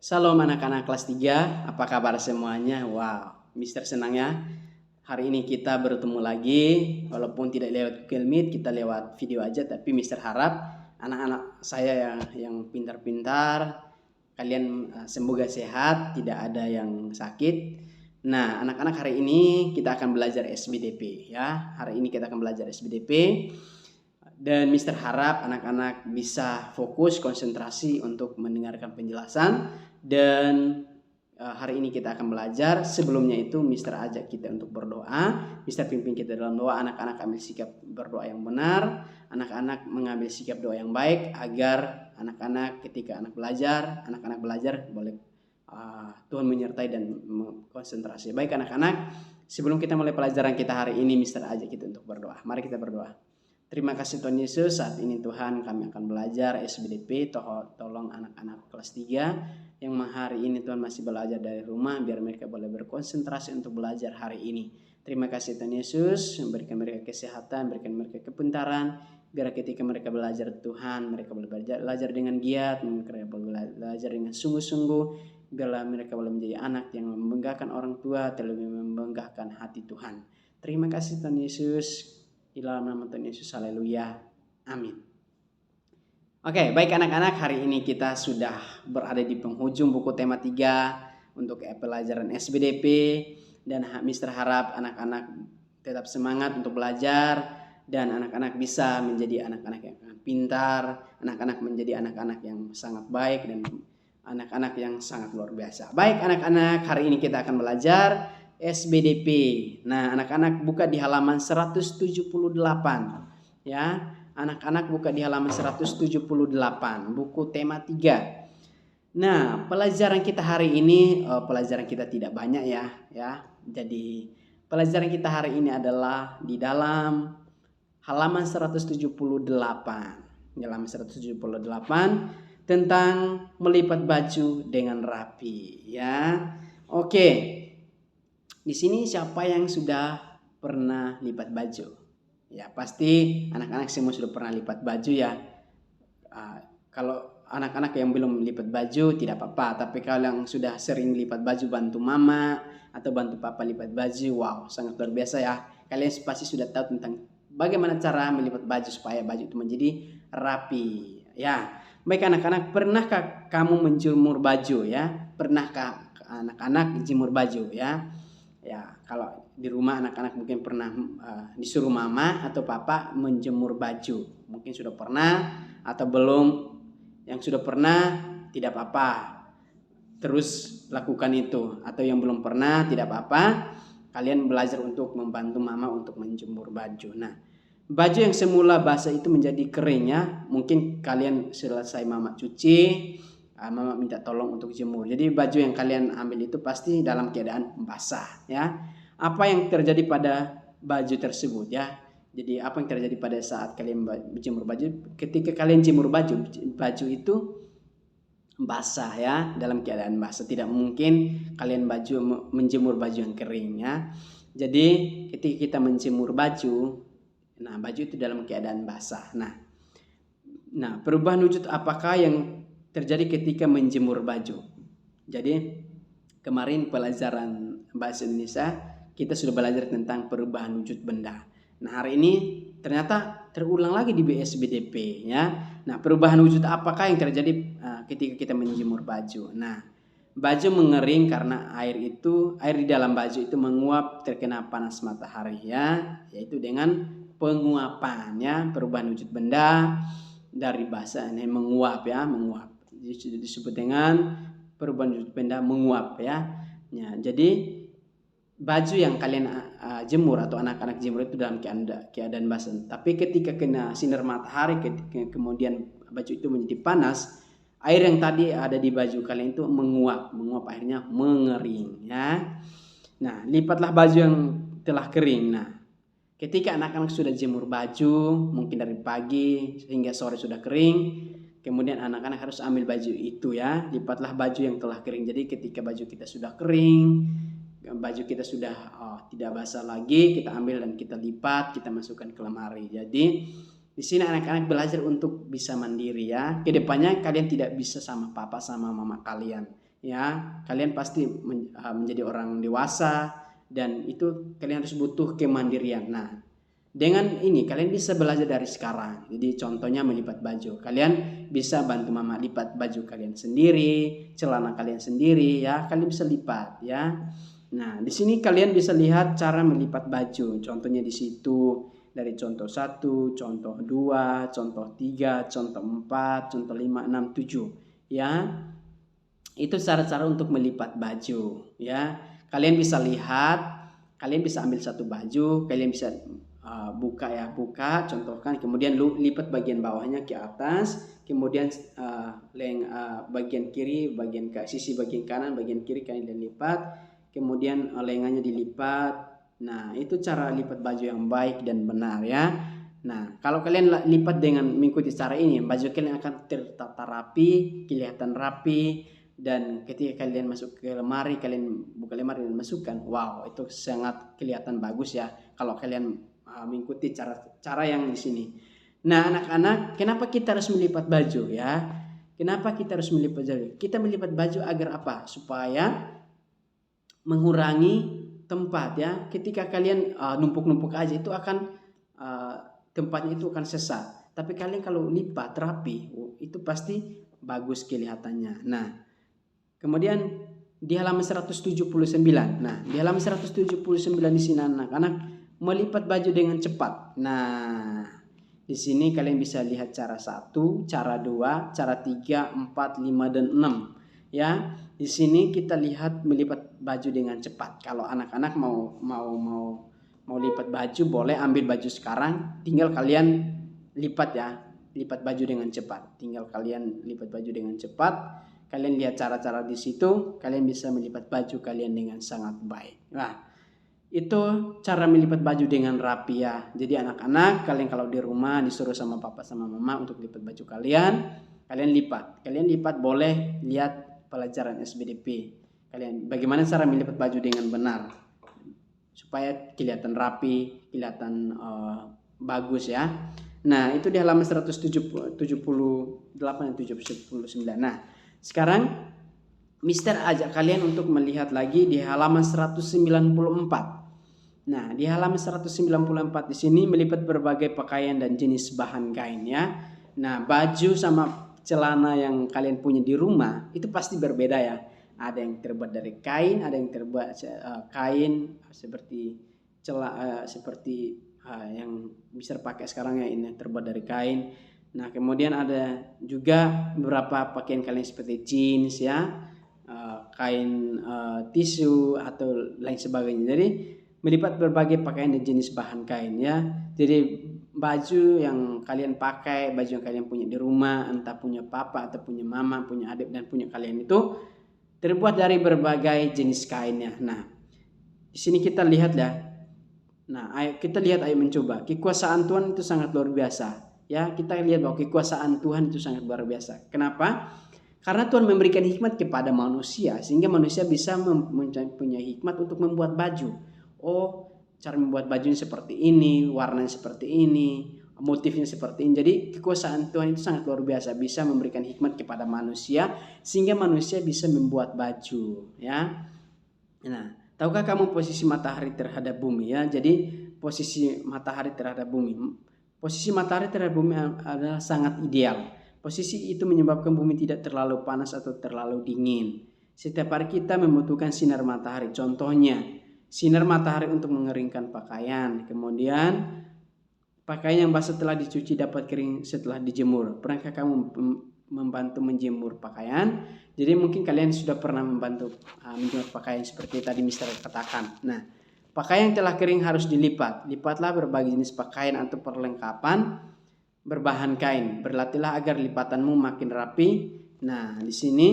Salam anak-anak kelas 3, apa kabar semuanya? Wow, Mister senang ya. Hari ini kita bertemu lagi, walaupun tidak lewat Google Meet, kita lewat video aja, tapi Mister harap anak-anak saya yang pintar-pintar, kalian semoga sehat, tidak ada yang sakit. Nah, anak-anak hari ini kita akan belajar SBDP ya. Hari ini kita akan belajar SBDP. Dan Mister harap anak-anak bisa fokus, konsentrasi untuk mendengarkan penjelasan. Dan hari ini kita akan belajar. Sebelumnya itu Mister ajak kita untuk berdoa. Mister pimpin kita dalam doa. Anak-anak ambil sikap berdoa yang benar. Anak-anak mengambil sikap doa yang baik. Agar anak-anak ketika anak-anak belajar boleh Tuhan menyertai dan konsentrasi. Baik anak-anak, sebelum kita mulai pelajaran kita hari ini, Mister ajak kita untuk berdoa. Mari kita berdoa. Terima kasih Tuhan Yesus, saat ini Tuhan kami akan belajar SBDP, tolong anak-anak kelas 3 yang hari ini Tuhan masih belajar dari rumah, biar mereka boleh berkonsentrasi untuk belajar hari ini. Terima kasih Tuhan Yesus, berikan mereka kesehatan, berikan mereka kepintaran, biar ketika mereka belajar Tuhan, mereka boleh belajar dengan giat, mereka boleh belajar dengan sungguh-sungguh, biarlah mereka boleh menjadi anak yang membanggakan orang tua, terlebih membanggakan hati Tuhan. Terima kasih Tuhan Yesus. Di dalam nama Tuhan Yesus, haleluya, amin. Oke, baik anak-anak, hari ini kita sudah berada di penghujung buku tema 3 untuk pelajaran SBDP. Dan Mister harap anak-anak tetap semangat untuk belajar. Dan anak-anak bisa menjadi anak-anak yang pintar. Anak-anak menjadi anak-anak yang sangat baik dan anak-anak yang sangat luar biasa. Baik anak-anak, hari ini kita akan belajar SBDP. Nah, anak-anak buka di halaman 178 ya. Anak-anak buka di halaman 178 buku tema 3. Nah, pelajaran kita hari ini pelajaran kita tidak banyak ya. Jadi, pelajaran kita hari ini adalah di dalam halaman 178. Di halaman 178 tentang melipat baju dengan rapi ya. Oke. Di sini siapa yang sudah pernah lipat baju? Ya pasti anak-anak semua sudah pernah lipat baju ya. Kalau anak-anak yang belum lipat baju tidak apa-apa. Tapi kalau yang sudah sering lipat baju, bantu mama atau bantu papa lipat baju, wow sangat luar biasa ya. Kalian pasti sudah tahu tentang bagaimana cara melipat baju supaya baju itu menjadi rapi ya. Baik anak-anak, pernahkah kamu menjemur baju ya? Pernahkah anak-anak jemur baju ya? Ya, kalau di rumah anak-anak mungkin pernah disuruh mama atau papa menjemur baju. Mungkin sudah pernah atau belum. Yang sudah pernah tidak apa-apa, terus lakukan itu. Atau yang belum pernah tidak apa-apa, kalian belajar untuk membantu mama untuk menjemur baju. Nah, baju yang semula basah itu menjadi kering ya. Mungkin kalian selesai mama cuci, mama minta tolong untuk jemur. Jadi baju yang kalian ambil itu pasti dalam keadaan basah ya. Apa yang terjadi pada baju tersebut ya? Jadi apa yang terjadi pada saat kalian jemur baju? Ketika kalian jemur baju itu basah ya, dalam keadaan basah. Tidak mungkin kalian menjemur baju yang kering ya. Jadi ketika kita menjemur baju, nah baju itu dalam keadaan basah. Nah perubahan wujud apakah yang terjadi ketika menjemur baju? Jadi kemarin pelajaran bahasa Indonesia kita sudah belajar tentang perubahan wujud benda. Nah hari ini ternyata terulang lagi di SBDP ya. Nah perubahan wujud apakah yang terjadi ketika kita menjemur baju? Nah baju mengering karena air di dalam baju itu menguap terkena panas matahari ya, yaitu dengan penguapan ya, perubahan wujud benda dari basah ini menguap ya, disebut dengan perubahan wujud benda menguap ya. Jadi baju yang kalian jemur atau anak-anak jemur itu dalam keadaan basah. Tapi ketika kena sinar matahari, kemudian baju itu menjadi panas, air yang tadi ada di baju kalian itu menguap akhirnya mengering ya. Nah, lipatlah baju yang telah kering. Nah, ketika anak-anak sudah jemur baju, mungkin dari pagi hingga sore sudah kering, kemudian anak-anak harus ambil baju itu ya. Lipatlah baju yang telah kering. Jadi ketika baju kita sudah kering, baju kita sudah tidak basah lagi, kita ambil dan kita lipat, kita masukkan ke lemari. Jadi di sini anak-anak belajar untuk bisa mandiri ya. Kedepannya kalian tidak bisa sama papa sama mama kalian. ya. Kalian pasti menjadi orang dewasa dan itu kalian harus butuh kemandirian. Nah, dengan ini kalian bisa belajar dari sekarang. Jadi contohnya melipat baju. Kalian bisa bantu mama lipat baju kalian sendiri, celana kalian sendiri ya. Kalian bisa lipat ya. Nah, di sini kalian bisa lihat cara melipat baju. Contohnya di situ dari contoh 1, contoh 2, contoh 3, contoh 4, contoh 5, 6, 7 ya. Itu cara-cara untuk melipat baju ya. Kalian bisa lihat, kalian bisa ambil satu baju, kalian bisa buka, contohkan, kemudian lipat bagian bawahnya ke atas, kemudian bagian kiri, sisi bagian kanan, bagian kiri kalian lipat, kemudian lengannya dilipat. Nah, itu cara lipat baju yang baik dan benar ya. Nah, kalau kalian lipat dengan mengikuti cara ini, baju kalian akan tertata rapi, kelihatan rapi, dan ketika kalian masuk ke lemari, kalian buka lemari dan masukkan, wow, itu sangat kelihatan bagus ya kalau kalian mengikuti cara yang di sini. Nah, anak-anak, kenapa kita harus melipat baju ya? Kenapa kita harus melipat baju? Kita melipat baju agar apa? Supaya mengurangi tempat ya. Ketika kalian numpuk-numpuk aja itu akan tempatnya itu akan sesak. Tapi kalian kalau lipat rapi, itu pasti bagus kelihatannya. Nah, kemudian di halaman 179. Nah, di halaman 179 di sini anak-anak melipat baju dengan cepat. Nah, di sini kalian bisa lihat cara 1, cara 2, cara 3, 4, 5 dan 6. Ya, di sini kita lihat melipat baju dengan cepat. Kalau anak-anak mau lipat baju, boleh ambil baju sekarang, tinggal kalian lipat ya. Lipat baju dengan cepat. Tinggal kalian lipat baju dengan cepat. Kalian lihat cara-cara di situ, kalian bisa melipat baju kalian dengan sangat baik. Nah, itu cara melipat baju dengan rapi ya. Jadi anak-anak, kalian kalau di rumah disuruh sama papa sama mama untuk lipat baju kalian, kalian lipat. Kalian lipat boleh lihat pelajaran SBDP. Kalian bagaimana cara melipat baju dengan benar supaya kelihatan rapi, kelihatan bagus ya. Nah, itu di halaman 178 dan 79. Nah, sekarang Mister ajak kalian untuk melihat lagi di halaman 194. Nah, di halaman 194 di sini melipat berbagai pakaian dan jenis bahan kain ya. Nah, baju sama celana yang kalian punya di rumah itu pasti berbeda ya. Ada yang terbuat dari kain, ada yang terbuat kain seperti yang bisa pakai sekarang ya, ini terbuat dari kain. Nah, kemudian ada juga beberapa pakaian kalian seperti jeans ya, kain tisu atau lain sebagainya. Jadi melipat berbagai pakaian dan jenis bahan kain ya. Jadi baju yang kalian pakai, baju yang kalian punya di rumah, entah punya papa atau punya mama, punya adik dan punya kalian itu terbuat dari berbagai jenis kainnya. Nah, di sini kita lihat ya. Nah, ayo mencoba. Kekuasaan Tuhan itu sangat luar biasa. Ya, kita lihat bahwa kekuasaan Tuhan itu sangat luar biasa. Kenapa? Karena Tuhan memberikan hikmat kepada manusia sehingga manusia bisa punya hikmat untuk membuat baju. Oh, cara membuat bajunya seperti ini, warnanya seperti ini, motifnya seperti ini. Jadi kekuasaan Tuhan itu sangat luar biasa, bisa memberikan hikmat kepada manusia sehingga manusia bisa membuat baju, ya. Nah, tahukah kamu posisi matahari terhadap bumi ya? Jadi posisi matahari terhadap bumi. Posisi matahari terhadap bumi adalah sangat ideal. Posisi itu menyebabkan bumi tidak terlalu panas atau terlalu dingin. Setiap hari kita membutuhkan sinar matahari. Contohnya, sinar matahari untuk mengeringkan pakaian. Kemudian, pakaian yang basah setelah dicuci dapat kering setelah dijemur. Pernahkah kamu membantu menjemur pakaian? Jadi mungkin kalian sudah pernah membantu menjemur pakaian seperti tadi Mister katakan. Nah, pakaian yang telah kering harus dilipat. Lipatlah berbagai jenis pakaian atau perlengkapan berbahan kain. Berlatihlah agar lipatanmu makin rapi. Nah, di sini.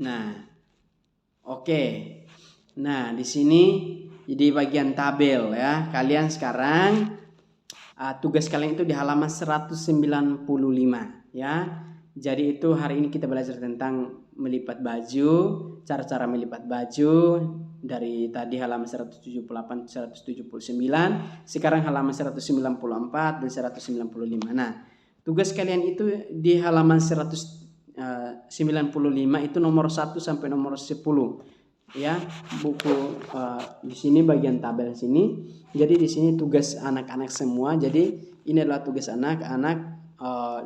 Nah, oke. Nah, di sini jadi bagian tabel ya. Kalian sekarang tugas kalian itu di halaman 195 ya. Jadi itu hari ini kita belajar tentang melipat baju, cara-cara melipat baju dari tadi halaman 178 179, sekarang halaman 194 dan 195. Nah, tugas kalian itu di halaman 195 95 itu nomor 1 sampai nomor 10 ya. Buku di sini bagian tabel sini. Jadi di sini tugas anak-anak semua. Jadi ini adalah tugas anak-anak.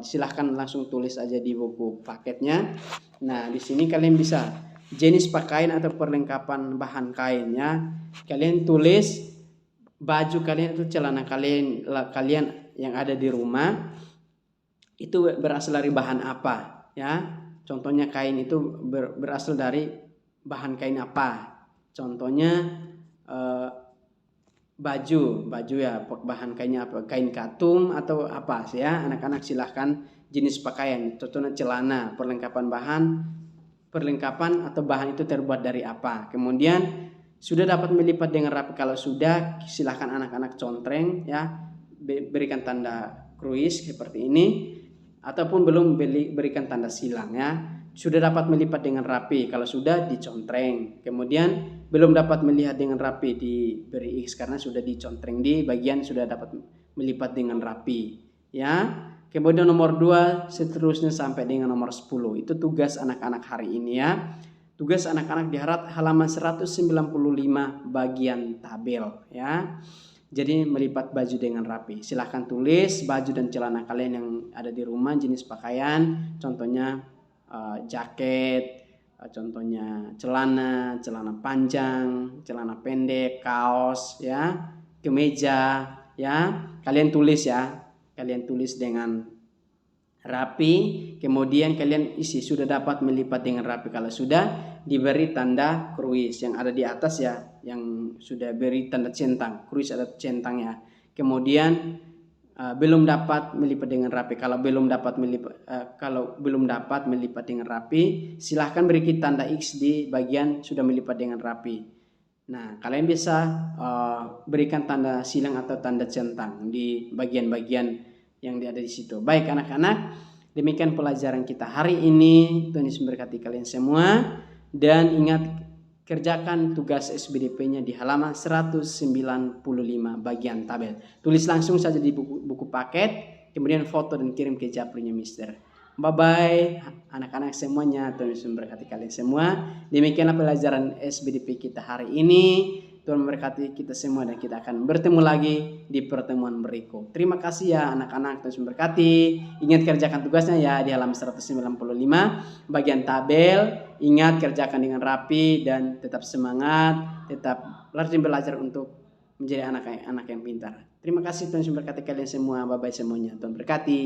Silahkan langsung tulis aja di buku paketnya. Nah, di sini kalian bisa jenis pakaian atau perlengkapan bahan kainnya. Kalian tulis baju kalian atau celana kalian yang ada di rumah itu berasal dari bahan apa ya. Contohnya kain itu berasal dari bahan kain apa. Contohnya baju ya, bahan kainnya apa, kain katun atau apa sih ya. Anak-anak silahkan jenis pakaian, contohnya celana, perlengkapan atau bahan itu terbuat dari apa. Kemudian sudah dapat melipat dengan rapi. Kalau sudah, silahkan anak-anak contreng ya, berikan tanda kruis seperti ini, ataupun belum berikan tanda silang ya. Sudah dapat melipat dengan rapi, kalau sudah dicontreng. Kemudian belum dapat melihat dengan rapi, diberi X karena sudah dicontreng di bagian sudah dapat melipat dengan rapi ya. Kemudian nomor 2 seterusnya sampai dengan nomor 10. Itu tugas anak-anak hari ini ya. Tugas anak-anak di halaman 195 bagian tabel ya. Jadi melipat baju dengan rapi. Silahkan tulis baju dan celana kalian yang ada di rumah, jenis pakaian, contohnya jaket, contohnya celana panjang, celana pendek, kaos ya, kemeja ya. Kalian tulis ya. Kalian tulis dengan rapi, kemudian kalian isi sudah dapat melipat dengan rapi. Kalau sudah, diberi tanda kruis yang ada di atas ya, yang sudah beri tanda centang, kruis ada centang ya. Kemudian belum dapat melipat dengan rapi. Kalau belum dapat melipat dengan rapi, silahkan beri tanda X di bagian sudah melipat dengan rapi. Nah, kalian bisa berikan tanda silang atau tanda centang di bagian-bagian yang ada di situ. Baik anak-anak, demikian pelajaran kita hari ini. Tuhan Yesus memberkati kalian semua. Dan ingat, kerjakan tugas SBDP-nya di halaman 195 bagian tabel. Tulis langsung saja di buku paket, kemudian foto dan kirim ke Japrinya Mister. Bye-bye anak-anak semuanya. Tuhan Yesus memberkati kalian semua. Demikianlah pelajaran SBDP kita hari ini. Tuhan memberkati kita semua dan kita akan bertemu lagi di pertemuan berikut. Terima kasih ya anak-anak, Tuhan memberkati. Ingat kerjakan tugasnya ya di halaman 195 bagian tabel. Ingat kerjakan dengan rapi dan tetap semangat, tetap rajin belajar untuk menjadi anak yang pintar. Terima kasih, Tuhan memberkati kalian semua. Bye-bye semuanya. Tuhan berkati.